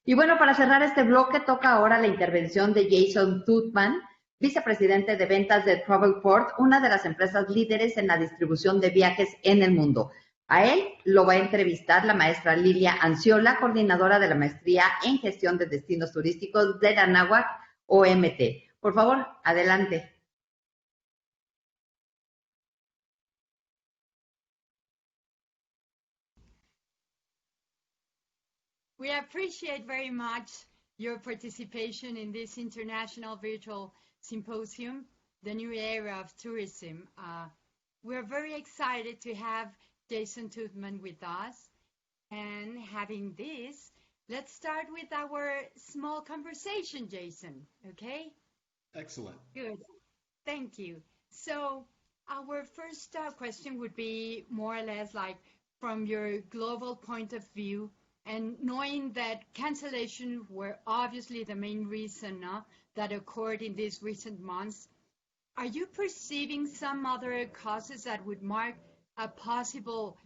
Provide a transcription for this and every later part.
Y bueno, para cerrar este bloque, toca ahora la intervención de Jason Toothman, vicepresidente de ventas de TravelPort, una de las empresas líderes en la distribución de viajes en el mundo. A él lo va a entrevistar la maestra Lilia Anciola, coordinadora de la maestría en gestión de destinos turísticos de la NAWAC OMT. Por favor, adelante. We appreciate very much your participation in this international virtual symposium, The New Era of Tourism. We're very excited to have Jason Toothman with us. And having this, let's start with our small conversation, Jason, okay? Excellent. Good. Thank you. So our first question would be more or less like from your global point of view, and knowing that cancellations were obviously the main reason that occurred in these recent months, are you perceiving some other causes that would mark a possible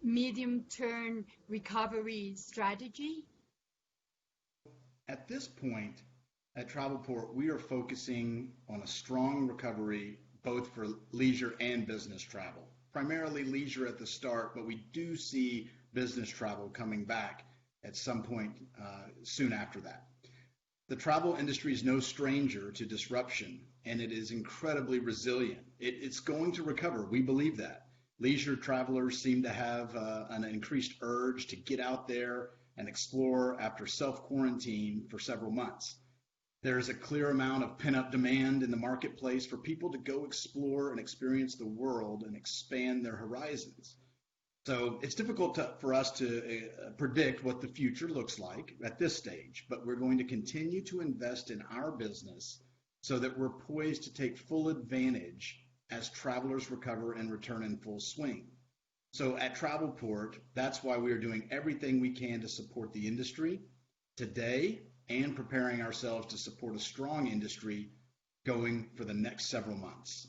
medium-term recovery strategy? At this point, at TravelPort, we are focusing on a strong recovery both for leisure and business travel. Primarily leisure at the start, but we do see business travel coming back at some point soon after that. The travel industry is no stranger to disruption, and it is incredibly resilient. It's going to recover. We believe that. Leisure travelers seem to have an increased urge to get out there and explore after self-quarantine for several months. There's a clear amount of pent-up demand in the marketplace for people to go explore and experience the world and expand their horizons. So it's difficult for us to predict what the future looks like at this stage, but we're going to continue to invest in our business so that we're poised to take full advantage as travelers recover and return in full swing. So at TravelPort, that's why we are doing everything we can to support the industry today and preparing ourselves to support a strong industry going for the next several months.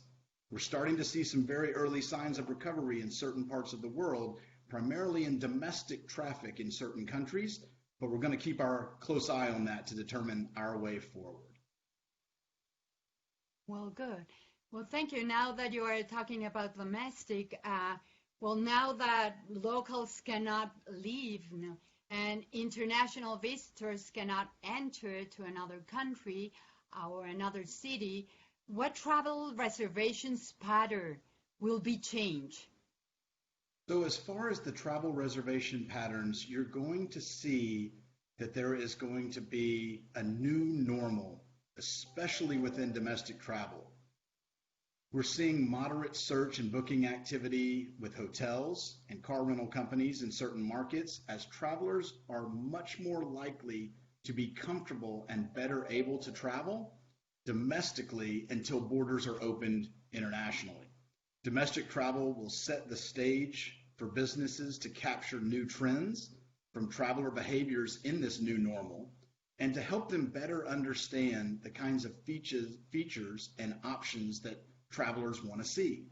We're starting to see some very early signs of recovery in certain parts of the world, primarily in domestic traffic in certain countries, but we're going to keep our close eye on that to determine our way forward. Well, good. Well, thank you. Now that you are talking about domestic, well, now that locals cannot leave and international visitors cannot enter to another country or another city, what travel reservations pattern will be changed? So as far as the travel reservation patterns, you're going to see that there is going to be a new normal, especially within domestic travel. We're seeing moderate search and booking activity with hotels and car rental companies in certain markets as travelers are much more likely to be comfortable and better able to travel domestically until borders are opened internationally. Domestic travel will set the stage for businesses to capture new trends from traveler behaviors in this new normal and to help them better understand the kinds of features and options that travelers want to see.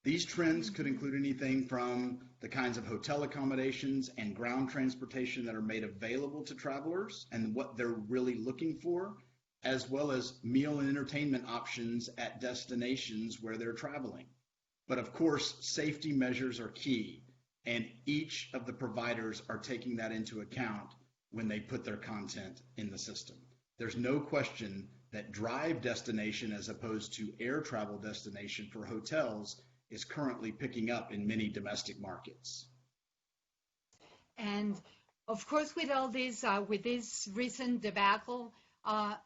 These trends could include anything from the kinds of hotel accommodations and ground transportation that are made available to travelers and what they're really looking for, as well as meal and entertainment options at destinations where they're traveling. But of course, safety measures are key, and each of the providers are taking that into account when they put their content in the system. There's no question that drive destination as opposed to air travel destination for hotels is currently picking up in many domestic markets. And of course, with all this, with this recent debacle,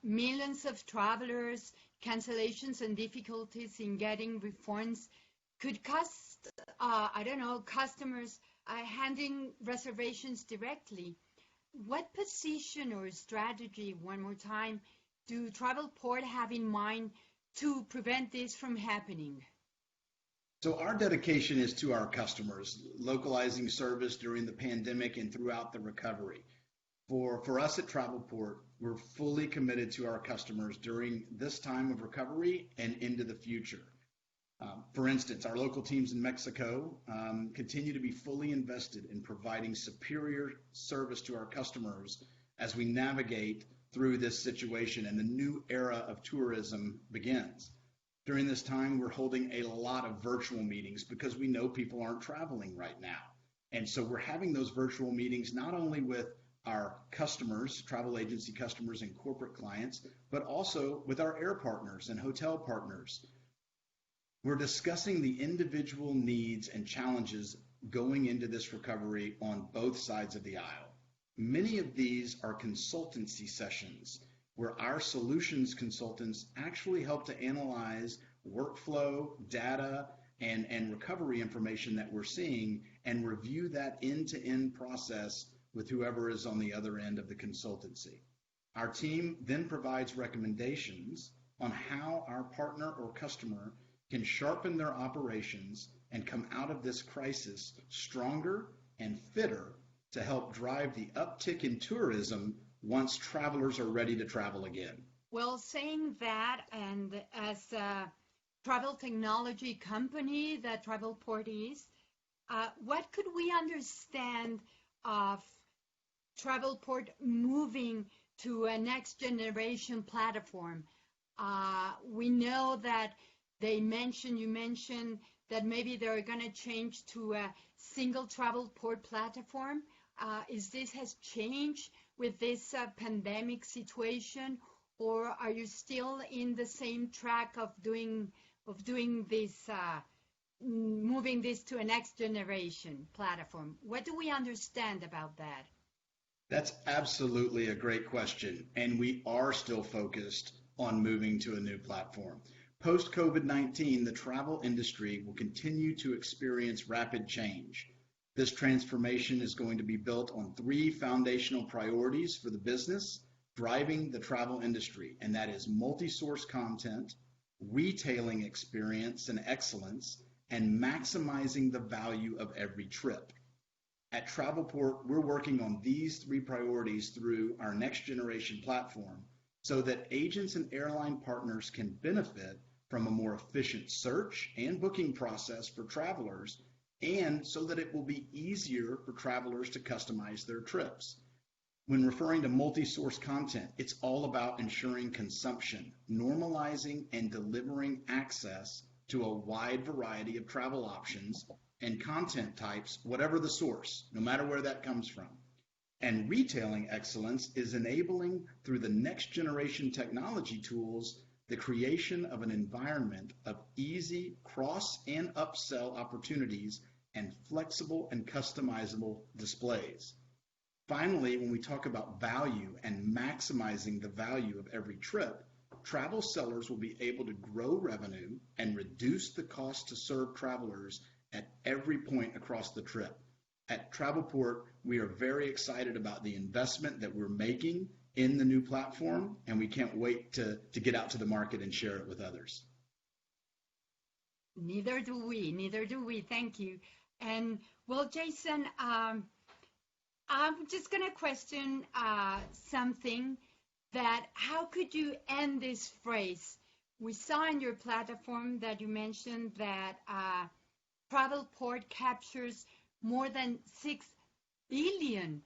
millions of travelers, cancellations, and difficulties in getting refunds could cost, I don't know, customers handling reservations directly. What position or strategy, one more time, do TravelPort have in mind to prevent this from happening? So our dedication is to our customers, localizing service during the pandemic and throughout the recovery. For us at TravelPort, we're fully committed to our customers during this time of recovery and into the future. For instance, our local teams in Mexico continue to be fully invested in providing superior service to our customers as we navigate through this situation and the new era of tourism begins. During this time, we're holding a lot of virtual meetings because we know people aren't traveling right now. And so we're having those virtual meetings not only with our customers, travel agency customers and corporate clients, but also with our air partners and hotel partners. We're discussing the individual needs and challenges going into this recovery on both sides of the aisle. Many of these are consultancy sessions where our solutions consultants actually help to analyze workflow, data, and recovery information that we're seeing and review that end-to-end process with whoever is on the other end of the consultancy. Our team then provides recommendations on how our partner or customer can sharpen their operations and come out of this crisis stronger and fitter to help drive the uptick in tourism once travelers are ready to travel again. Well, saying that, and as a travel technology company that TravelPort is, what could we understand of TravelPort moving to a next generation platform? We know that you mentioned that maybe they're going to change to a single TravelPort platform. Is this has changed with this pandemic situation, or are you still in the same track of doing this, moving this to a next generation platform? What do we understand about that? That's absolutely a great question, and we are still focused on moving to a new platform. Post-COVID-19, the travel industry will continue to experience rapid change. This transformation is going to be built on 3 foundational priorities for the business driving the travel industry, and that is multi-source content, retailing experience and excellence, and maximizing the value of every trip. At TravelPort, we're working on these 3 priorities through our next generation platform so that agents and airline partners can benefit from a more efficient search and booking process for travelers, and so that it will be easier for travelers to customize their trips. When referring to multi-source content, it's all about ensuring consumption, normalizing and delivering access to a wide variety of travel options and content types, whatever the source, no matter where that comes from. And retailing excellence is enabling, through the next generation technology tools, the creation of an environment of easy cross and upsell opportunities and flexible and customizable displays. Finally, when we talk about value and maximizing the value of every trip, travel sellers will be able to grow revenue and reduce the cost to serve travelers at every point across the trip. At TravelPort, we are very excited about the investment that we're making in the new platform, and we can't wait to get out to the market and share it with others. Neither do we. Thank you. And well, Jason, I'm just going to question something, that how could you end this phrase? We saw in your platform that you mentioned that TravelPort captures more than 6 billion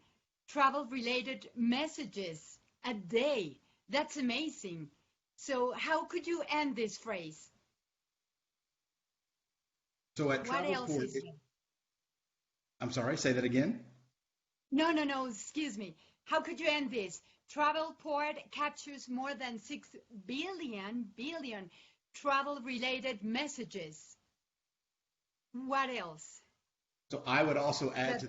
travel-related messages a day. That's amazing. So how could you end this phrase? So at what else TravelPort, is it? I'm sorry, say that again? No, excuse me. How could you end this? TravelPort captures more than 6 billion travel-related messages. What else? So I would also add to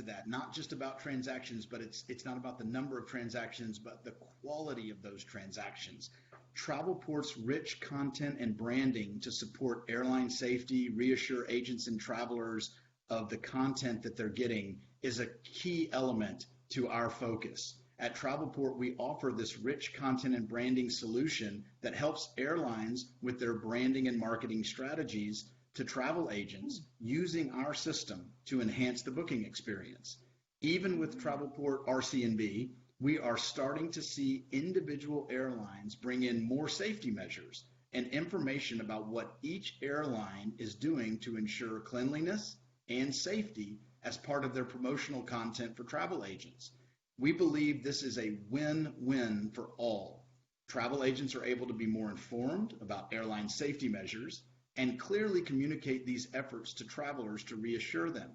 that. Not just about transactions, but it's not about the number of transactions, but the quality of those transactions. TravelPort's rich content and branding to support airline safety, reassure agents and travelers of the content that they're getting is a key element to our focus. At TravelPort, we offer this rich content and branding solution that helps airlines with their branding and marketing strategies to travel agents using our system to enhance the booking experience. Even with TravelPort RCNB, we are starting to see individual airlines bring in more safety measures and information about what each airline is doing to ensure cleanliness and safety as part of their promotional content for travel agents. We believe this is a win-win for all. Travel agents are able to be more informed about airline safety measures and clearly communicate these efforts to travelers to reassure them.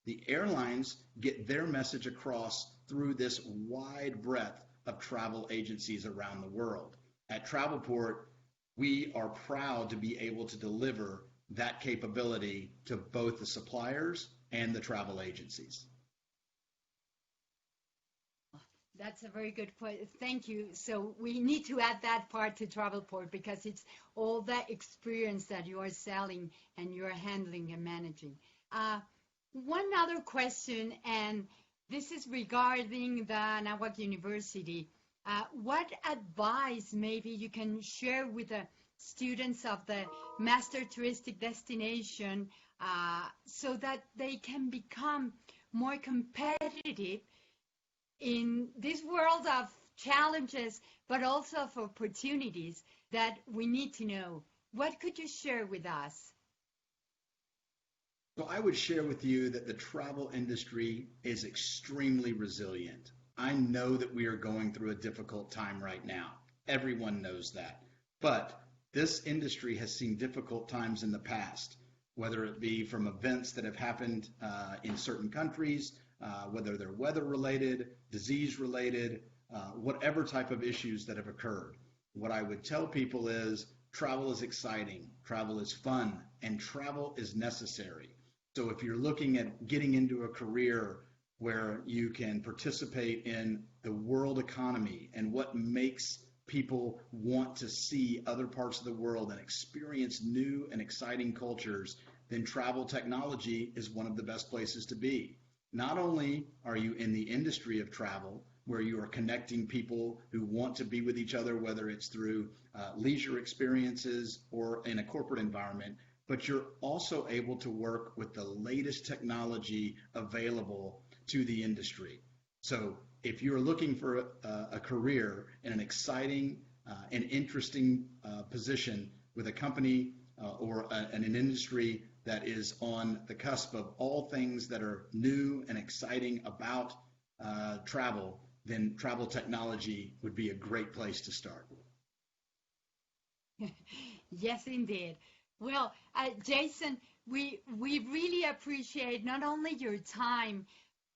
The airlines get their message across through this wide breadth of travel agencies around the world. At TravelPort, we are proud to be able to deliver that capability to both the suppliers and the travel agencies. That's a very good point. Thank you. So we need to add that part to TravelPort because it's all the experience that you are selling and you're handling and managing. One other question, and this is regarding the Anáhuac University. What advice maybe you can share with the students of the master touristic destination so that they can become more competitive in this world of challenges, but also of opportunities that we need to know? What could you share with us? So I would share with you that the travel industry is extremely resilient. I know that we are going through a difficult time right now. Everyone knows that. But this industry has seen difficult times in the past, whether it be from events that have happened in certain countries, whether they're weather-related, disease-related, whatever type of issues that have occurred. What I would tell people is travel is exciting, travel is fun, and travel is necessary. So if you're looking at getting into a career where you can participate in the world economy and what makes people want to see other parts of the world and experience new and exciting cultures, then travel technology is one of the best places to be. Not only are you in the industry of travel, where you are connecting people who want to be with each other, whether it's through leisure experiences or in a corporate environment, but you're also able to work with the latest technology available to the industry. So if you're looking for a career in an exciting and interesting position with a company or an industry that is on the cusp of all things that are new and exciting about travel, then travel technology would be a great place to start. Yes, indeed. Well, Jason, we really appreciate not only your time,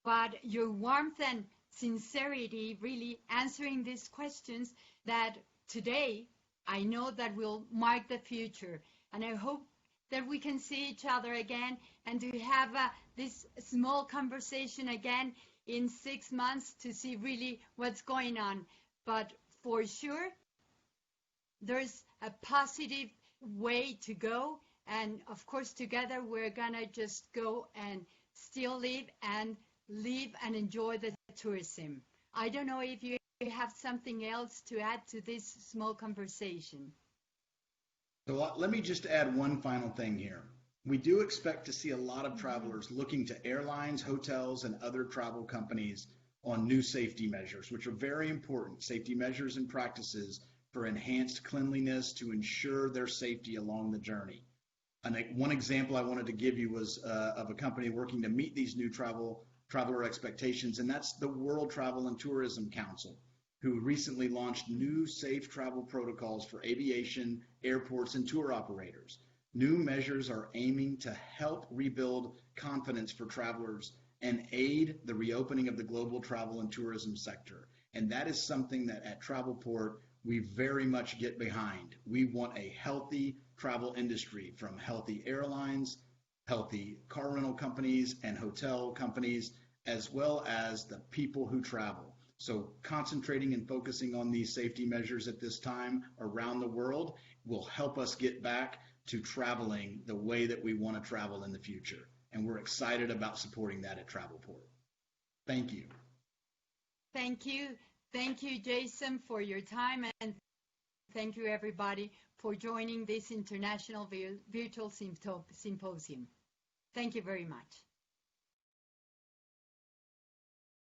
but your warmth and sincerity really answering these questions that today I know that will mark the future. And I hope that we can see each other again and to have this small conversation again in 6 months to see really what's going on. But for sure, there's a positive way to go. And of course, together, we're going to just go and still live and enjoy the tourism. I don't know if you have something else to add to this small conversation. So let me just add one final thing here. We do expect to see a lot of travelers looking to airlines, hotels, and other travel companies on new safety measures, which are very important, safety measures and practices for enhanced cleanliness to ensure their safety along the journey. And one example I wanted to give you was of a company working to meet these new traveler expectations, and that's the World Travel and Tourism Council, who recently launched new safe travel protocols for aviation, airports, and tour operators. New measures are aiming to help rebuild confidence for travelers and aid the reopening of the global travel and tourism sector. And that is something that at TravelPort we very much get behind. We want a healthy travel industry, from healthy airlines, healthy car rental companies, and hotel companies, as well as the people who travel. So concentrating and focusing on these safety measures at this time around the world will help us get back to traveling the way that we want to travel in the future. And we're excited about supporting that at TravelPort. Thank you. Thank you. Thank you, Jason, for your time, and thank you, everybody, for joining this International Virtual Symposium. Thank you very much.